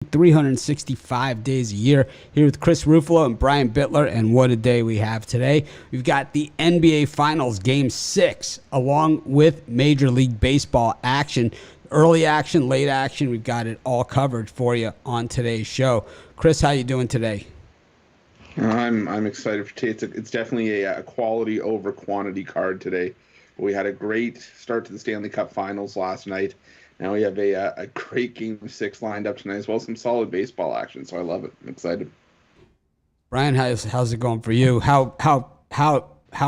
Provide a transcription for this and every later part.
365 days a year. Here with Chris Ruffalo and Brian Bitler, and what a day we have today. We've got the NBA Finals Game 6, along with Major League Baseball action. Early action, late action, we've got it all covered for you on today's show. Chris, how you doing today? I'm excited for today. It's definitely a quality over quantity card today. We had a great start to the Stanley Cup Finals last night. Now we have a great Game 6 lined up tonight, as well as some solid baseball action. So I love it. I'm excited. Brian, how's it going for you? How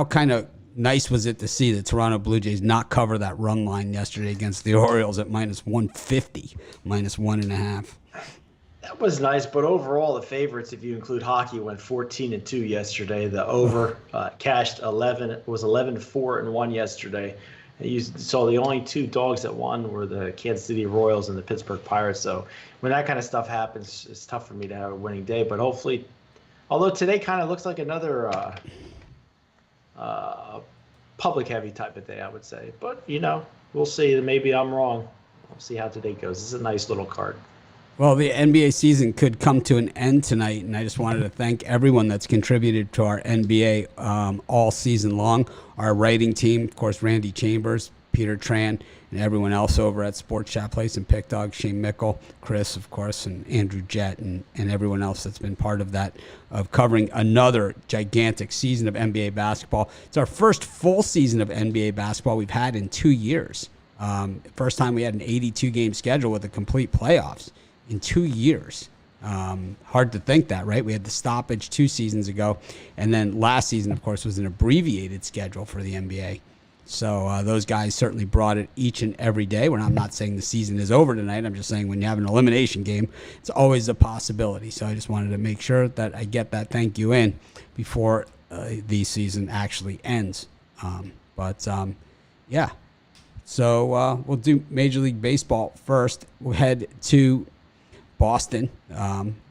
kind of nice was it to see the Toronto Blue Jays not cover that run line yesterday against the Orioles at minus 150, minus 1.5? That was nice, but overall the favorites, if you include hockey, went 14-2 yesterday. The over cashed 11-4-1 yesterday. You saw the only two dogs that won were the Kansas City Royals and the Pittsburgh Pirates. So when that kind of stuff happens, it's tough for me to have a winning day. But hopefully, although today kind of looks like another public-heavy type of day, I would say. But, we'll see. Maybe I'm wrong. We'll see how today goes. This is a nice little card. Well, the NBA season could come to an end tonight, and I just wanted to thank everyone that's contributed to our NBA all season long. Our writing team, of course, Randy Chambers, Peter Tran, and everyone else over at Sports Chat Place and Pick Dog, Shane Mickle, Chris, of course, and Andrew Jett, and everyone else that's been part of that, of covering another gigantic season of NBA basketball. It's our first full season of NBA basketball we've had in 2 years. First time we had an 82-game schedule with a complete playoffs in 2 years. Hard to think that, right? We had the stoppage 2 seasons ago, and then last season, of course, was an abbreviated schedule for the NBA. So those guys certainly brought it each and every day. I'm not saying the season is over tonight. I'm just saying when you have an elimination game, it's always a possibility. So I just wanted to make sure that I get that thank you in before the season actually ends. Yeah. So we'll do Major League Baseball first. We'll head to Boston,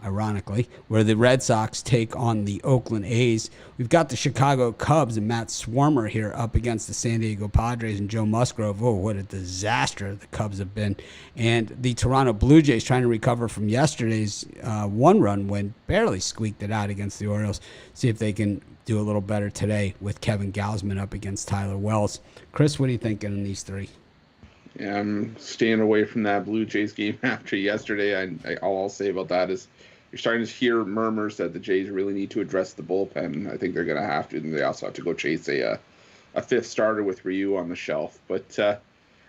ironically, where the Red Sox take on the Oakland A's. We've got the Chicago Cubs and Matt Swarmer here up against the San Diego Padres and Joe Musgrove. Oh, what a disaster the Cubs have been. And the Toronto Blue Jays trying to recover from yesterday's one-run win, barely squeaked it out against the Orioles. See if they can do a little better today with Kevin Gausman up against Tyler Wells. Chris, what are you thinking in these three? Yeah, I'm staying away from that Blue Jays game after yesterday. All I'll say about that is you're starting to hear murmurs that the Jays really need to address the bullpen. I think they're going to have to, and they also have to go chase a fifth starter with Ryu on the shelf. But I'm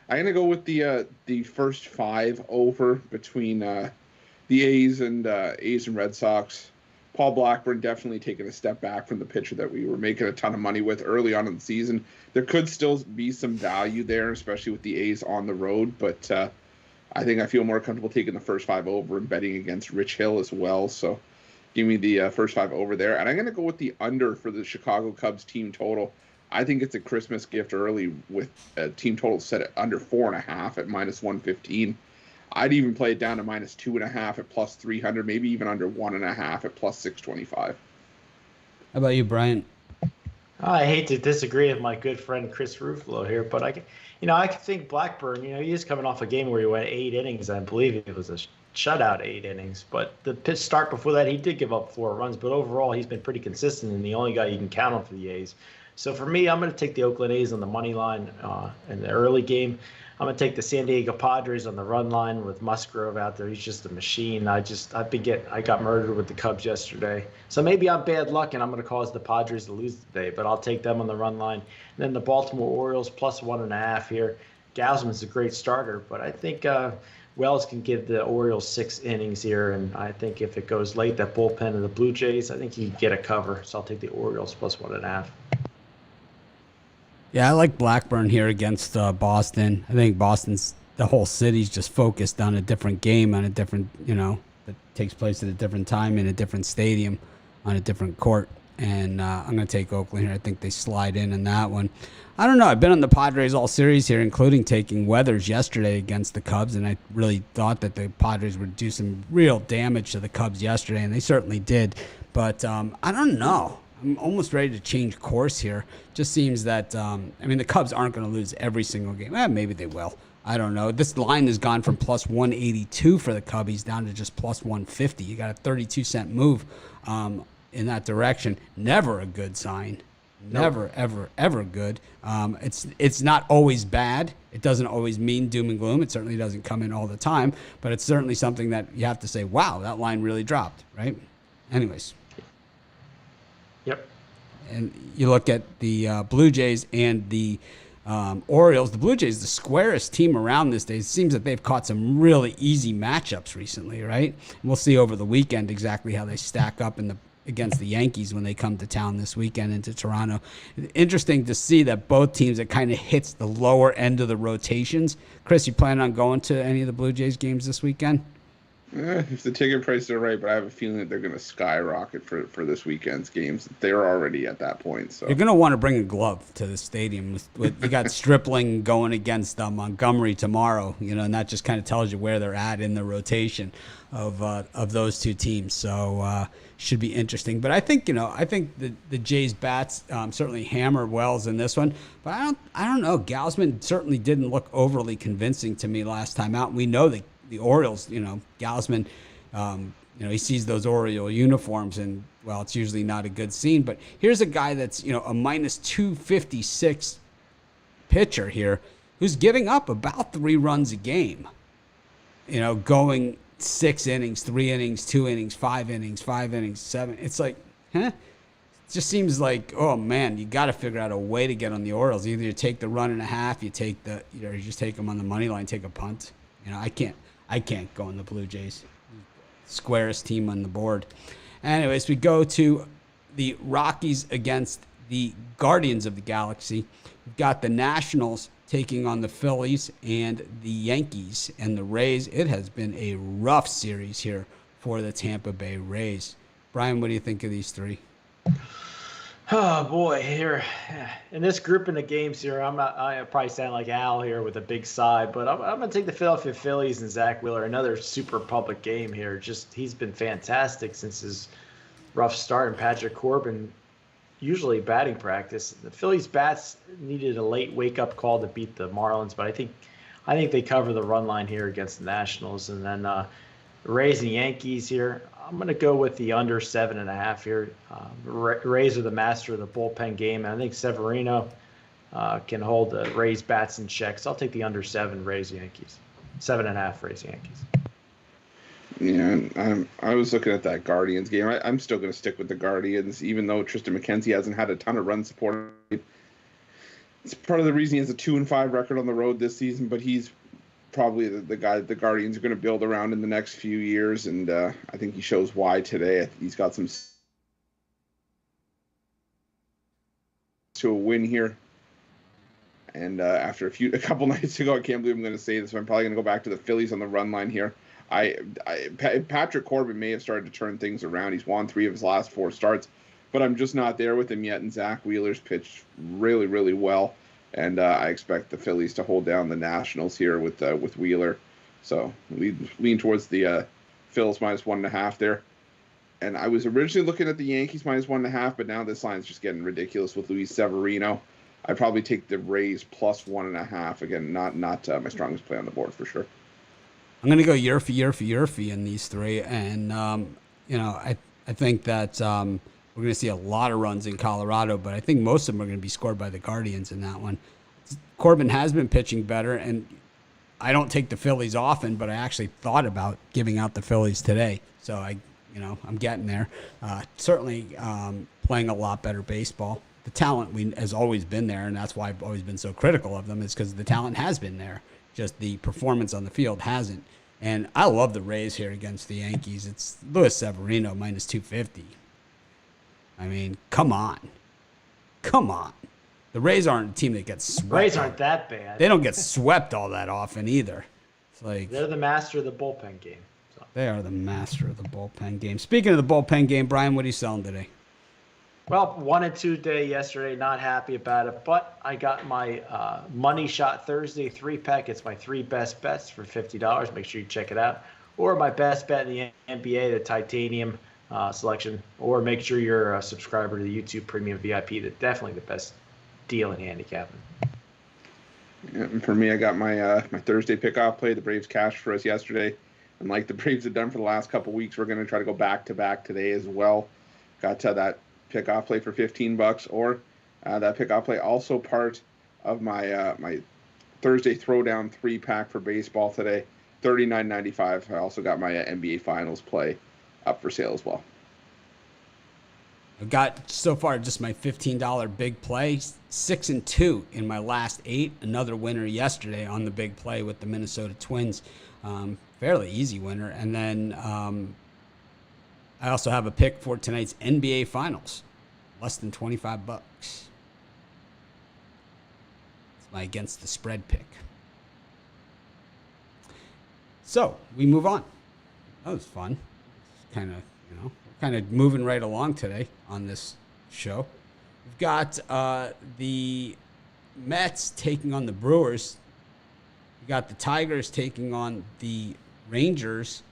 going to go with the first 5 over between the A's and Red Sox. Paul Blackburn definitely taking a step back from the pitcher that we were making a ton of money with early on in the season. There could still be some value there, especially with the A's on the road, but I think I feel more comfortable taking the first 5 over and betting against Rich Hill as well. So give me the first 5 over there. And I'm going to go with the under for the Chicago Cubs team total. I think it's a Christmas gift early with a team total set at under 4.5 at minus 115. I'd even play it down to minus 2.5 at plus 300, maybe even under 1.5 at plus 625. How about you, Brian? I hate to disagree with my good friend Chris Ruffalo here, but I can think Blackburn, he is coming off a game where he went 8 innings. I believe it was a shutout 8 innings. But the pitch start before that, he did give up 4 runs. But overall, he's been pretty consistent and the only guy you can count on for the A's. So for me, I'm going to take the Oakland A's on the money line in the early game. I'm going to take the San Diego Padres on the run line with Musgrove out there. He's just a machine. I got murdered with the Cubs yesterday. So maybe I'm bad luck and I'm going to cause the Padres to lose today, but I'll take them on the run line. And then the Baltimore Orioles plus 1.5 here. Gausman's a great starter, but I think Wells can give the Orioles 6 innings here. And I think if it goes late, that bullpen of the Blue Jays, I think you get a cover. So I'll take the Orioles plus 1.5. Yeah, I like Blackburn here against Boston. I think the whole city's just focused on a different game, on a different, that takes place at a different time in a different stadium on a different court. And I'm going to take Oakland here. I think they slide in that one. I don't know. I've been on the Padres all series here, including taking Weathers yesterday against the Cubs, and I really thought that the Padres would do some real damage to the Cubs yesterday, and they certainly did. But I don't know. I'm almost ready to change course here. Just seems that, the Cubs aren't going to lose every single game. Maybe they will. I don't know. This line has gone from plus 182 for the Cubbies down to just plus 150. You got a 32-cent move in that direction. Never a good sign. Never, ever, ever good. It's not always bad. It doesn't always mean doom and gloom. It certainly doesn't come in all the time, but it's certainly something that you have to say, wow, that line really dropped, right? Anyways. Yep. And you look at the Blue Jays and the Orioles. The Blue Jays, the squarest team around this day. It seems that they've caught some really easy matchups recently, right? And we'll see over the weekend exactly how they stack up against the Yankees when they come to town this weekend into Toronto. Interesting to see that both teams, it kind of hits the lower end of the rotations. Chris, you plan on going to any of the Blue Jays games this weekend? If the ticket prices are right, but I have a feeling that they're going to skyrocket for this weekend's games. They're already at that point. So you're going to want to bring a glove to the stadium. You got Stripling going against Montgomery tomorrow, and that just kind of tells you where they're at in the rotation of those two teams. So should be interesting. But I think the Jays bats certainly hammered Wells in this one. But I don't know. Gausman certainly didn't look overly convincing to me last time out. We know that the Orioles, Gausman, he sees those Oriole uniforms and, well, it's usually not a good scene. But here's a guy that's, a minus 256 pitcher here who's giving up about 3 runs a game, going 6 innings, 3 innings, 2 innings, 5 innings, 5 innings, 7. It's like, It just seems like, oh man, you got to figure out a way to get on the Orioles. Either you take the 1.5, you just take them on the money line, take a punt. I can't go on the Blue Jays. Squarest team on the board. Anyways, we go to the Rockies against the Guardians of the Galaxy. We've got the Nationals taking on the Phillies and the Yankees and the Rays. It has been a rough series here for the Tampa Bay Rays. Brian, what do you think of these three? Oh boy, here in this group in the games here, I probably sound like Al here with a big sigh, but I'm gonna take the Philadelphia Phillies and Zach Wheeler. Another super public game here. Just he's been fantastic since his rough start, and Patrick Corbin usually batting practice. The Phillies bats needed a late wake up call to beat the Marlins, but I think they cover the run line here against the Nationals, and then Rays and Yankees here. I'm going to go with the under 7.5 here. Rays are the master of the bullpen game, and I think Severino can hold the Rays bats in check. So I'll take the under 7 Rays Yankees. 7.5 Rays Yankees. Yeah, I was looking at that Guardians game. I'm still going to stick with the Guardians, even though Tristan McKenzie hasn't had a ton of run support. It's part of the reason he has a 2-5 record on the road this season, but he's probably the guy that the Guardians are going to build around in the next few years, and I think he shows why today. He's got some to a win here, and after a couple nights ago, I can't believe I'm going to say this, but I'm probably going to go back to the Phillies on the run line here. Patrick Corbin may have started to turn things around. He's won 3 of his last 4 starts, but I'm just not there with him yet, and Zach Wheeler's pitched really, really well. And I expect the Phillies to hold down the Nationals here with Wheeler. So lean towards the Phils minus 1.5 there. And I was originally looking at the Yankees minus 1.5, but now this line's just getting ridiculous with Luis Severino. I'd probably take the Rays plus 1.5. Again, not my strongest play on the board for sure. I'm going to go year for year in these three. And, I think that we're going to see a lot of runs in Colorado, but I think most of them are going to be scored by the Guardians in that one. Corbin has been pitching better, and I don't take the Phillies often, but I actually thought about giving out the Phillies today. So I'm getting there. Certainly playing a lot better baseball. The talent has always been there, and that's why I've always been so critical of them, is because the talent has been there. Just the performance on the field hasn't. And I love the Rays here against the Yankees. It's Luis Severino minus 250. I mean, come on. The Rays aren't a team that gets swept. Rays aren't that bad. They don't get swept all that often either. It's like they're the master of the bullpen game. So. They are the master of the bullpen game. Speaking of the bullpen game, Brian, what are you selling today? Well, 1-2 day yesterday. Not happy about it, but I got my Money Shot Thursday 3-pack. It's my 3 best bets for $50. Make sure you check it out. Or my best bet in the NBA, the Titanium selection. Or make sure you're a subscriber to the YouTube Premium VIP. That's definitely the best deal in handicapping. And for me, I got my my Thursday pickoff play. The Braves cashed for us yesterday, and like the Braves have done for the last couple weeks, we're going to try to go back to back today as well. Got that pickoff play for $15, or that pickoff play also part of my my Thursday throwdown 3-pack for baseball today, $39.95. I also got my NBA Finals play up for sale as well. I've got so far just my $15 big play, 6-2 in my last 8. Another winner yesterday on the big play with the Minnesota Twins, fairly easy winner. And then I also have a pick for tonight's NBA Finals, less than $25. It's my against the spread pick. So we move on. That was fun. Kind of moving right along today on this show. We've got the Mets taking on the Brewers. You got the Tigers taking on the Rangers.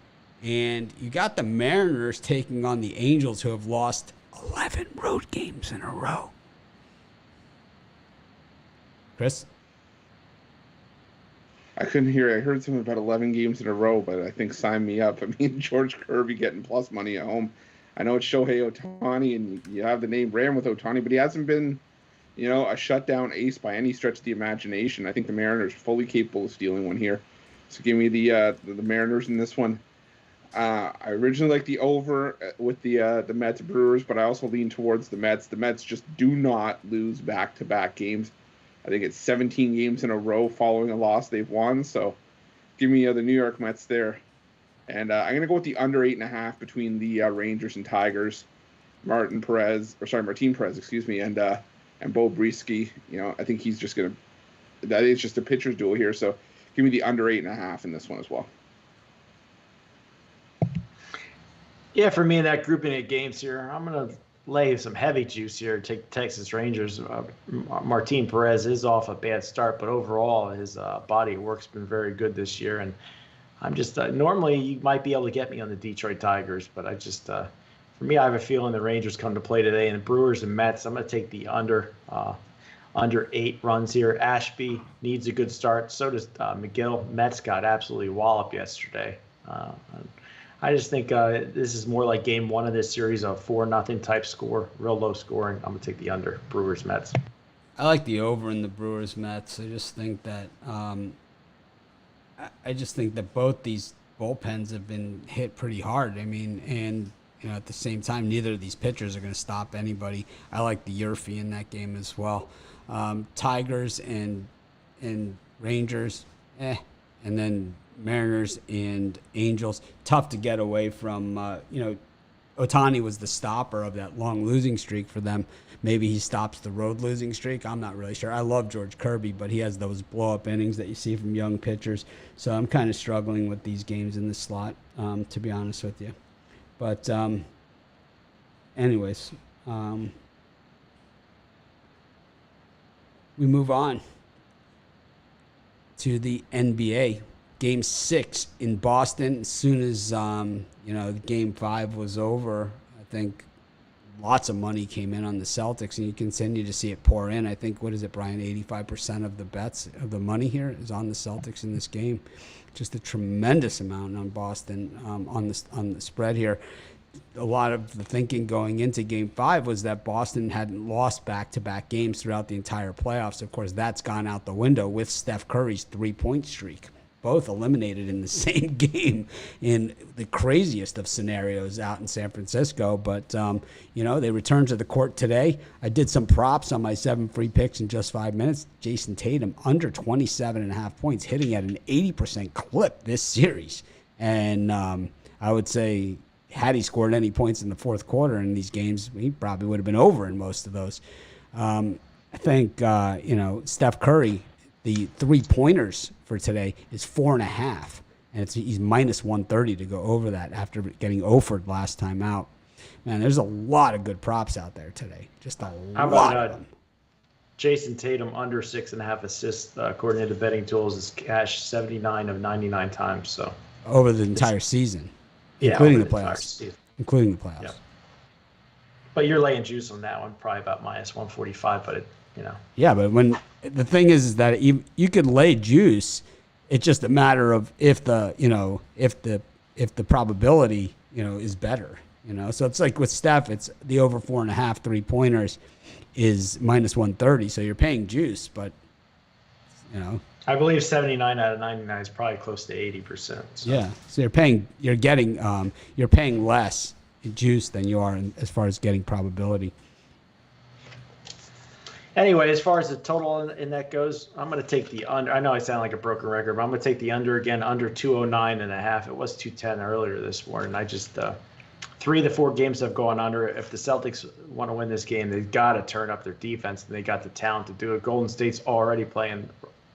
And you got the Mariners taking on the Angels, who have lost 11 road games in a row. Chris? I couldn't hear. I heard something about 11 games in a row, but I think sign me up. I mean, George Kirby getting plus money at home. I know it's Shohei Ohtani, and you have the name brand with Ohtani, but he hasn't been, a shutdown ace by any stretch of the imagination. I think the Mariners are fully capable of stealing one here. So give me the Mariners in this one. I originally liked the over with the Mets Brewers, but I also lean towards the Mets. The Mets just do not lose back-to-back games. I think it's 17 games in a row following a loss they've won. So give me the New York Mets there. And I'm going to go with the under 8.5 between the Rangers and Tigers. Martin Perez, and Bo Brisky. I think he's just going to – that is just a pitcher's duel here. So give me the under 8.5 in this one as well. Yeah, for me in that grouping of games here, I'm going to lay some heavy juice here, take Texas Rangers. Martin Perez is off a bad start, but overall his body of work's been very good this year. And I'm just normally you might be able to get me on the Detroit Tigers, but I just for me, I have a feeling the Rangers come to play today, and the Brewers and Mets. I'm going to take the under 8 runs here. Ashby needs a good start. So does McGill. Mets got absolutely walloped yesterday. I just think this is more like game 1 of this series, a 4-0 type score, real low scoring. I'm going to take the under, Brewers Mets. I like the over in the Brewers Mets. I just think that both these bullpens have been hit pretty hard. I mean, and at the same time, neither of these pitchers are going to stop anybody. I like the Yerfie in that game as well. Tigers and Rangers, and then Mariners and Angels, tough to get away from. Ohtani was the stopper of that long losing streak for them. Maybe he stops the road losing streak. I'm not really sure. I love George Kirby, but he has those blow-up innings that you see from young pitchers. So I'm kind of struggling with these games in the slot, to be honest with you. But anyways, we move on to the NBA. Game 6 in Boston. As soon as Game 5 was over, I think lots of money came in on the Celtics, and you continue to see it pour in. I think, what is it, Brian? 85% of the bets of the money here is on the Celtics in this game. Just a tremendous amount on Boston on the spread here. A lot of the thinking going into Game 5 was that Boston hadn't lost back-to-back games throughout the entire playoffs. Of course, that's gone out the window with Steph Curry's 3-point streak. Both eliminated in the same game in the craziest of scenarios out in San Francisco. But, they returned to the court today. I did some props on my 7 free picks in just 5 minutes. Jason Tatum under 27.5 points, hitting at an 80% clip this series. And I would say had he scored any points in the fourth quarter in these games, he probably would have been over in most of those. I think, Steph Curry, the 3-pointers for today is 4.5, and he's minus 130 to go over that after getting offered last time out. Man, there's a lot of good props out there today. Just a lot of them. Jason Tatum under 6.5 assists, according to the betting tools, is cashed 79 of 99 times. So over the entire season, including the playoffs. Including the playoffs. Yeah. But you're laying juice on that one, probably about minus 145. But Yeah, but when the thing is that you could lay juice, it's just a matter of if the probability is better. So it's like with Steph, it's the over 4.5 3-pointers is -130, so you're paying juice, but I believe 79 out of 99 is probably close to 80%. So. Yeah, so you're paying less in juice than you are as far as getting probability. Anyway, as far as the total in that goes, I'm going to take the under. I know I sound like a broken record, but I'm going to take the under again, under 209.5. It was 210 earlier this morning. I just 3 of the 4 games have gone under. If the Celtics want to win this game, they've got to turn up their defense, and they got the talent to do it. Golden State's already playing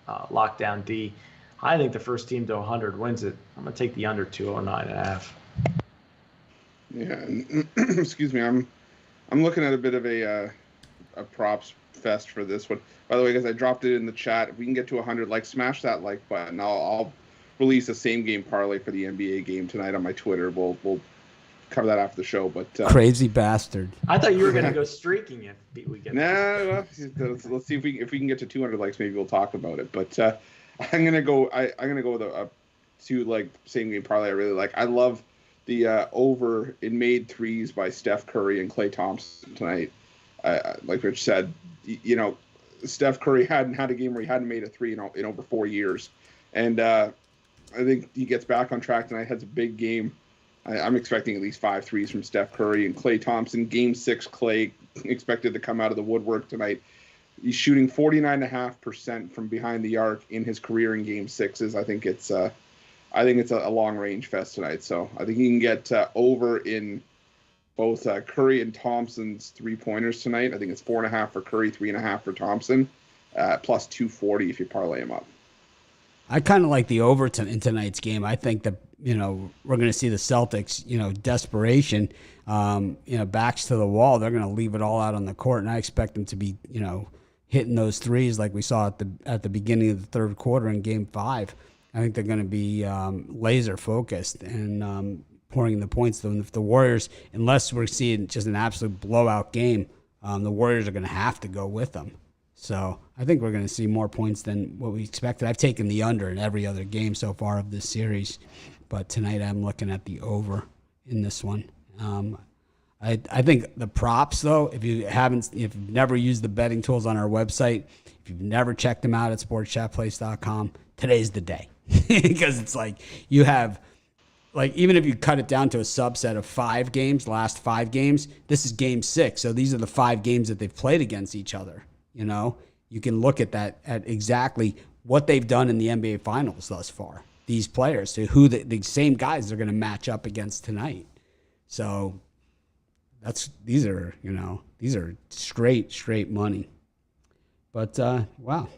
lockdown D. I think the first team to 100 wins it. I'm going to take the under 209.5. Yeah, excuse me. I'm looking at a bit of a props fest for this one. By the way, guys, I dropped it in the chat. If we can get to 100, smash that like button. I'll release a same game parlay for the NBA game tonight on my Twitter. We'll cover that after the show. But crazy bastard. I thought you were going to go streaking if we get. Nah, let's see if we can get to 200 likes. Maybe we'll talk about it. But I'm gonna go. I'm gonna go with a 2 same game parlay. I really like. I love the over in made threes by Steph Curry and Klay Thompson tonight. Like Rich said, Steph Curry hadn't had a game where he hadn't made a 3 in over 4 years, and I think he gets back on track tonight. Has a big game. I'm expecting at least 5 threes from Steph Curry and Klay Thompson. Game 6, Klay expected to come out of the woodwork tonight. He's shooting 49.5% from behind the arc in his career in Game 6s. I think it's a long range fest tonight. So I think he can get over in both Curry and Thompson's 3-pointers tonight. I think it's 4.5 for Curry, 3.5 for Thompson, plus 240 if you parlay him up. I kind of like the over in tonight's game. I think that we're going to see the Celtics, desperation, backs to the wall. They're going to leave it all out on the court, and I expect them to be, hitting those threes like we saw at the beginning of the third quarter in Game 5. I think they're going to be laser focused and pouring the points. So if the Warriors, unless we're seeing just an absolute blowout game, the Warriors are going to have to go with them. So I think we're going to see more points than what we expected. I've taken the under in every other game so far of this series, but tonight I'm looking at the over in this one. I think the props, though, if you've never used the betting tools on our website, if you've never checked them out at sportschatplace.com, today's the day. Because it's like you have, even if you cut it down to a subset of 5 games, last 5 games, this is Game 6. So these are the 5 games that they've played against each other. You can look at that, at exactly what they've done in the NBA Finals thus far. These players, to who the same guys they're going to match up against tonight. So these are straight money. But wow,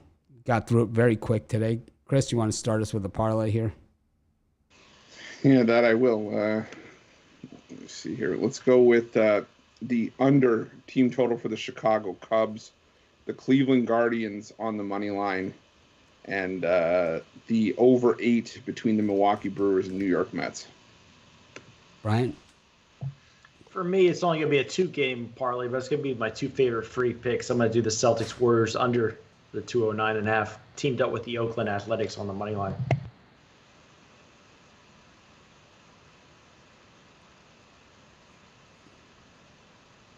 got through it very quick today. Chris, you want to start us with a parlay here? Yeah, that I will. Let me see here. Let's go with the under team total for the Chicago Cubs, the Cleveland Guardians on the money line, and the over 8 between the Milwaukee Brewers and New York Mets. Brian? For me, it's only going to be a 2-game parlay, but it's going to be my 2 favorite free picks. I'm going to do the Celtics Warriors under the 209.5, teamed up with the Oakland Athletics on the money line.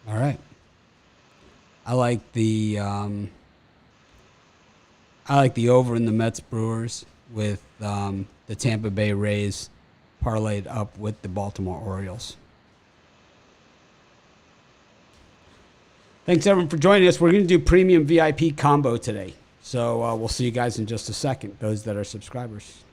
All right. I like the over in the Mets Brewers with the Tampa Bay Rays parlayed up with the Baltimore Orioles. Thanks, everyone, for joining us. We're going to do premium VIP combo today. So we'll see you guys in just a second, those that are subscribers.